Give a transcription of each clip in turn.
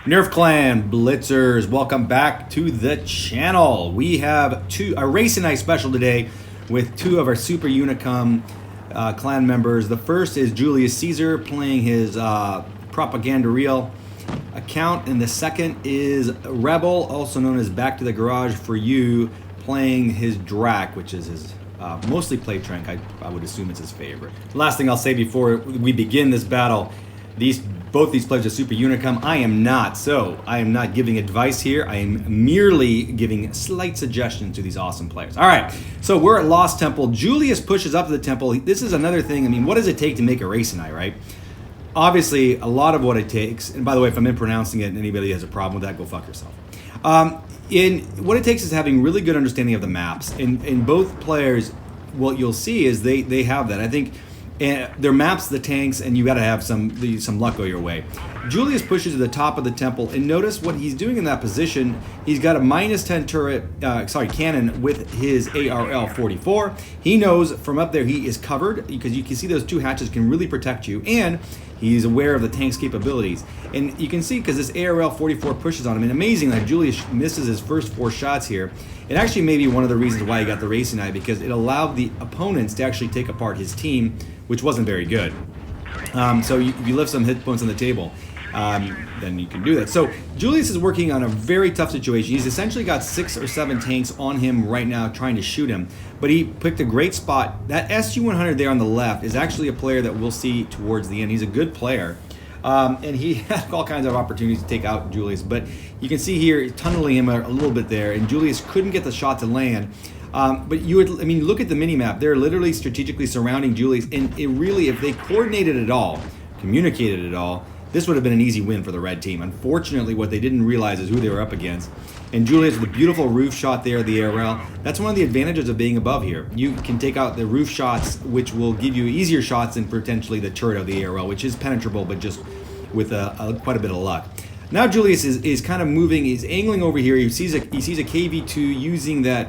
Nerf Clan Blitzers, welcome back to the channel. We have a Raseiniai Special today with two of our Super Unicum clan members. The first is Julius Caesar playing his ProgandaReal account, and the second is Rebel, also known as Back to the Garage for You, playing his Drac, which is his mostly played Trank. I would assume it's his favorite. Last thing I'll say before we begin this battle, both these players are Super Unicum. I am not giving advice here. I am merely giving slight suggestions to these awesome players. All right, so we're at Lost Temple. Julius pushes up to the temple. This is another thing. I mean, what does it take to make a Raseiniai, right? Obviously, a lot of what it takes, and by the way, if I'm mispronouncing it and anybody has a problem with that, go fuck yourself. What it takes is having really good understanding of the maps. And both players, what you'll see is they have that. I think their maps, the tanks, and you got to have some luck go your way. Julius pushes to the top of the temple, and notice what he's doing in that position. He's got a -10 cannon with his ARL-44. He knows from up there he is covered because you can see those two hatches can really protect you, and he's aware of the tank's capabilities. And you can see because this ARL-44 pushes on him, and amazing that Julius misses his first 4 shots here. It actually may be one of the reasons why he got the Raseiniai, because it allowed the opponents to actually take apart his team, which wasn't very good. So if you left some hit points on the table, then you can do that. So Julius is working on a very tough situation. He's essentially got 6 or 7 tanks on him right now trying to shoot him, but he picked a great spot. That SU-100 there on the left is actually a player that we'll see towards the end. He's a good player. And he had all kinds of opportunities to take out Julius, but you can see here tunneling him a little bit there, and Julius couldn't get the shot to land. But look at the mini-map. They're literally strategically surrounding Julius, and it really, if they coordinated at all, communicated at all, this would have been an easy win for the red team. Unfortunately, what they didn't realize is who they were up against. And Julius with a beautiful roof shot there, the ARL. That's one of the advantages of being above here. You can take out the roof shots, which will give you easier shots than potentially the turret of the ARL, which is penetrable, but just with quite a bit of luck. Now Julius is kind of moving. He's angling over here. He sees a KV-2 using that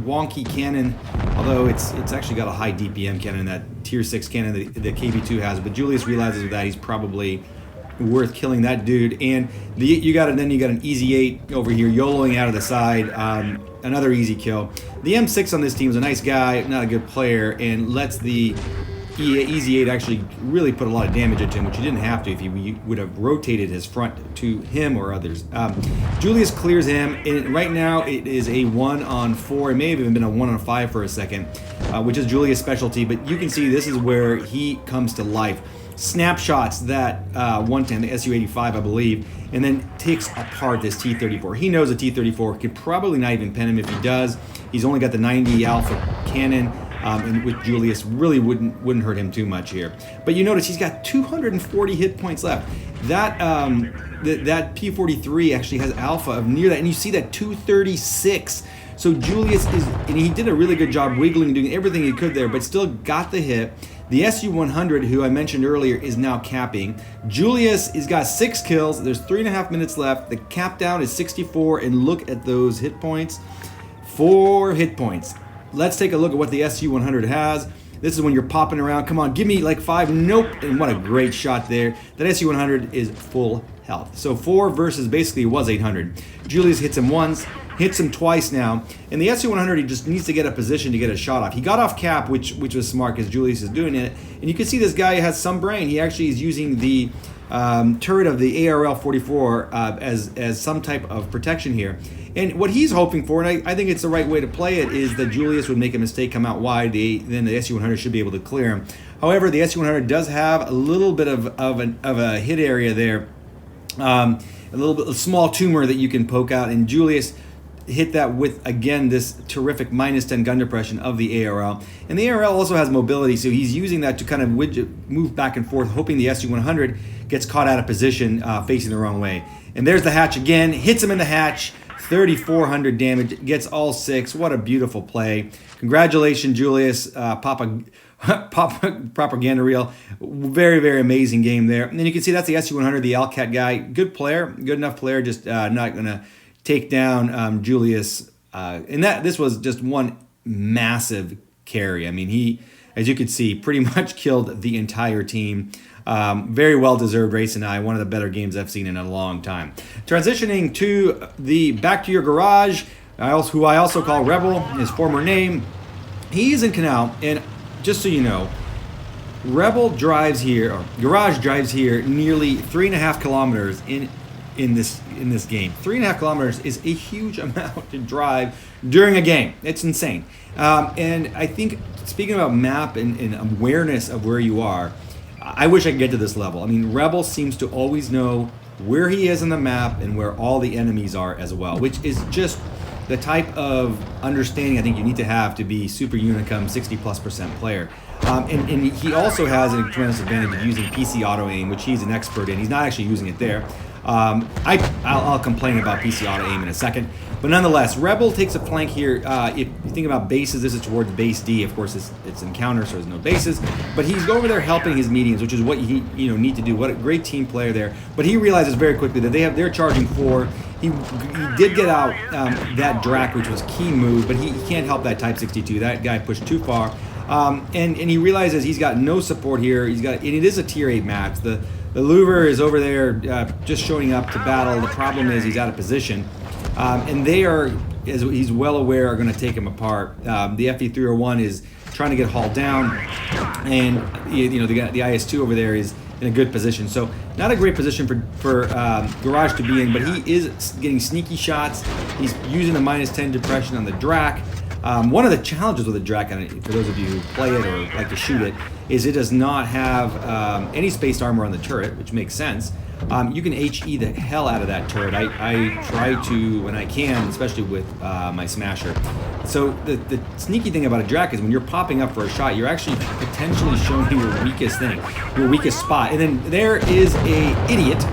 wonky cannon, although it's actually got a high DPM cannon, that tier 6 cannon that the KV-2 has. But Julius realizes that he's probably worth killing that dude, and you got an easy 8 over here YOLOing out of the side, another easy kill. The M6 on this team is a nice guy, not a good player, and lets the easy 8 actually really put a lot of damage into him, which he didn't have to if he would have rotated his front to him or others. Julius clears him, and right now it is a 1-on-4. It may have even been a 1-on-5 for a second, which is Julius' specialty, but you can see this is where he comes to life. Snapshots that 110, the SU-85, I believe, and then takes apart this T-34. He knows a T-34 could probably not even pen him if he does. He's only got the 90 Alpha cannon, and with Julius really wouldn't hurt him too much here. But you notice he's got 240 hit points left. That that P-43 actually has Alpha of near that, and you see that 236. So Julius and he did a really good job wiggling, doing everything he could there, but still got the hit. The SU-100, who I mentioned earlier, is now capping. Julius has got 6 kills. There's 3.5 minutes left. The cap down is 64, and look at those hit points. 4 hit points. Let's take a look at what the SU-100 has. This is when you're popping around. Come on, give me like 5. Nope. And what a great shot there. That SU-100 is full health. So 4 versus basically was 800. Julius hits him once, hits him twice now, and the SU-100, he just needs to get a position to get a shot off. He got off cap, which was smart because Julius is doing it, and you can see this guy has some brain. He actually is using the turret of the ARL-44 as some type of protection here. And what he's hoping for, and I think it's the right way to play it, is that Julius would make a mistake, come out wide, then the SU-100 should be able to clear him. However, the SU-100 does have a little bit of a hit area there, a little bit, a small tumor that you can poke out, and Julius hit that with, again, this terrific -10 gun depression of the ARL. And the ARL also has mobility, so he's using that to kind of move back and forth, hoping the SU-100 gets caught out of position facing the wrong way. And there's the hatch again, hits him in the hatch, 3,400 damage, gets all 6. What a beautiful play. Congratulations, Julius, ProgandaReal. Very, very amazing game there. And then you can see that's the SU-100, the Alcat guy. Good player, good enough player, just not going to take down Julius. And this was just one massive carry. I mean, as you can see, pretty much killed the entire team. Very well-deserved Raseiniai, one of the better games I've seen in a long time. Transitioning to the Back to Your Garage, who I also call Rebel, his former name. He's in Canal, and just so you know, Rebel drives here, or Garage drives here, nearly 3.5 kilometers in this game. 3.5 kilometers is a huge amount to drive during a game. It's insane. And I think, speaking about map and awareness of where you are, I wish I could get to this level. I mean, Rebel seems to always know where he is on the map and where all the enemies are as well, which is just the type of understanding I think you need to have to be Super Unicum 60+% player. And he also has a tremendous advantage of using PC auto aim, which he's an expert in. He's not actually using it there. I'll complain about PC auto aim in a second, but nonetheless, Rebel takes a flank here. If you think about bases, this is towards base D. Of course, it's encounter, so there's no bases. But he's over there helping his mediums, which is what he need to do. What a great team player there. But he realizes very quickly that they're charging 4. He did get out that Drac, which was key move, but he can't help that Type 62. That guy pushed too far, and he realizes he's got no support here. And it is a tier 8 match. The Louver is over there just showing up to battle. The problem is he's out of position. And they are, as he's well aware, are going to take him apart. The FE301 is trying to get hauled down. And the IS-2 over there is in a good position. So not a great position for Garage to be in, but he is getting sneaky shots. He's using the -10 depression on the Drac. One of the challenges with the Drac, for those of you who play it or like to shoot it, is it does not have any spaced armor on the turret, which makes sense. You can HE the hell out of that turret. I try to when I can, especially with my Smasher. So the sneaky thing about a Drac is when you're popping up for a shot, you're actually potentially showing your weakest thing, your weakest spot. And then there is a idiot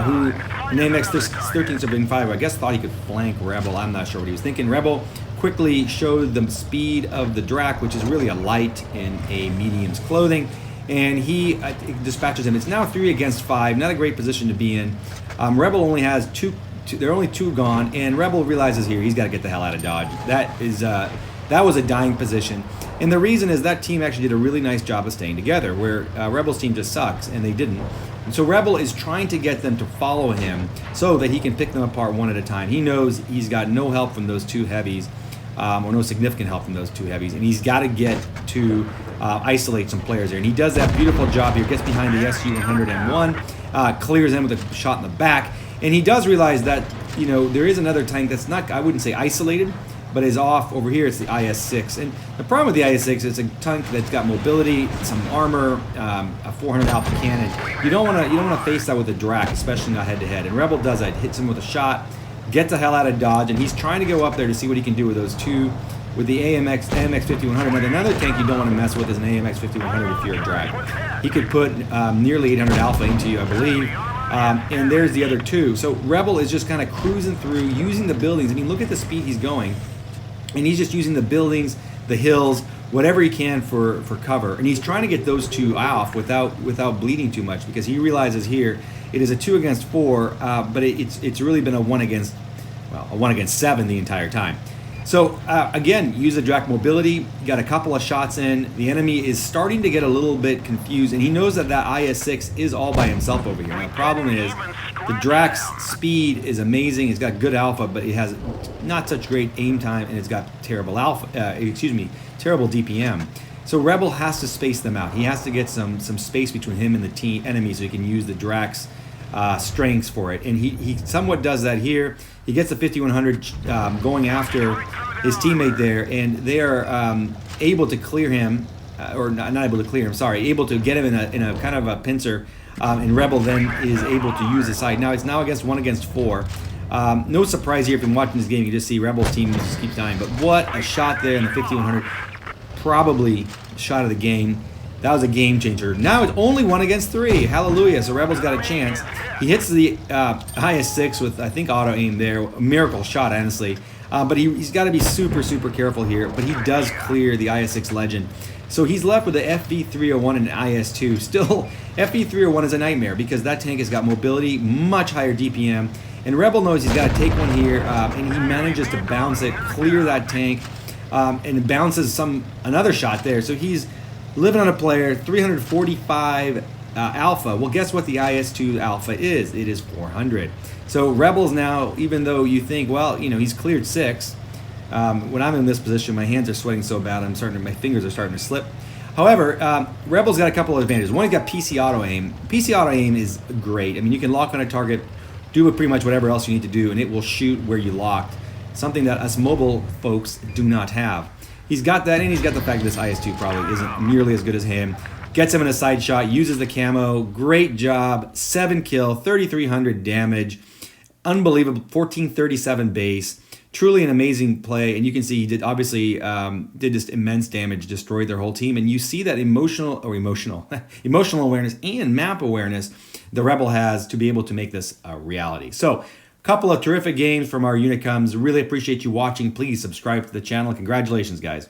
who, name X1375, I guess thought he could flank Rebel. I'm not sure what he was thinking. Rebel quickly showed the speed of the Drac, which is really a light in a medium's clothing, and he dispatches him. It's now 3 against 5, not a great position to be in. Rebel only has two, there are only 2 gone, and Rebel realizes here he's got to get the hell out of Dodge. That was a dying position, and the reason is that team actually did a really nice job of staying together, where Rebel's team just sucks, and they didn't. And so Rebel is trying to get them to follow him so that he can pick them apart one at a time. He knows he's got no help from those 2 heavies, or no significant help from those 2 heavies, and he's got to get to isolate some players there. And he does that beautiful job here, gets behind the SU-101, clears them with a shot in the back, and he does realize that there is another tank that's not, I wouldn't say isolated, but is off over here. It's the IS-6, and the problem with the IS-6 is it's a tank that's got mobility, some armor, a 400 alpha cannon. You don't want to face that with a Drac, especially not head to head. And Rebel does that, hits him with a shot, gets the hell out of Dodge, and he's trying to go up there to see what he can do with those 2, with the AMX 5100. Now, another tank you don't want to mess with is an AMX 5100 if you're a Drac. He could put nearly 800 alpha into you, I believe. And there's the other 2. So Rebel is just kind of cruising through, using the buildings. I mean, look at the speed he's going. And he's just using the buildings, the hills, whatever he can for cover. And he's trying to get those 2 off without bleeding too much, because he realizes here it is a 2 against 4, but it's really been a 1 against 7 the entire time. So again, use the Drac mobility, got a couple of shots in. The enemy is starting to get a little bit confused, and he knows that IS-6 is all by himself over here. Now the problem is the Drac's speed is amazing. It's got good alpha, but it has not such great aim time, and it's got terrible terrible DPM. So Rebel has to space them out. He has to get some space between him and the enemy so he can use the Drac's strengths for it, and he somewhat does that here. He gets the 5100 going after his teammate there, and they are able to clear him, or not able to clear him, sorry, able to get him in a kind of a pincer, and Rebel then is able to use the side. Now it's now 1 against 4. No surprise here if you've been watching this game, you just see Rebel's team just keeps dying, but what a shot there in the 5100, probably shot of the game. That was a game changer. Now it's only 1 against 3. Hallelujah. So Rebel's got a chance. He hits the IS-6 with, I think, auto aim there. A miracle shot, honestly. But he's got to be super, super careful here. But he does clear the IS-6 Legend. So he's left with the FV301 and an IS-2. Still, FV301 is a nightmare because that tank has got mobility, much higher DPM. And Rebel knows he's got to take one here, and he manages to bounce it, clear that tank, and bounces another shot there. So he's living on a player, 345 alpha. Well, guess what the IS-2 alpha is? It is 400. So Rebels now, even though you think, well, you know, he's cleared 6. When I'm in this position, my hands are sweating so bad, my fingers are starting to slip. However, Rebel's got a couple of advantages. One, he's got PC auto aim. PC auto aim is great. I mean, you can lock on a target, do pretty much whatever else you need to do, and it will shoot where you locked. Something that us mobile folks do not have. He's got that, and he's got the fact that this IS-2 probably isn't nearly as good as him. Gets him in a side shot, uses the camo. Great job. 7 kill, 3,300 damage. Unbelievable. 1437 base. Truly an amazing play, and you can see he did obviously did just immense damage, destroyed their whole team, and you see that emotional awareness and map awareness the Rebel has to be able to make this a reality. So, a couple of terrific games from our Unicums. Really appreciate you watching. Please subscribe to the channel. Congratulations, guys.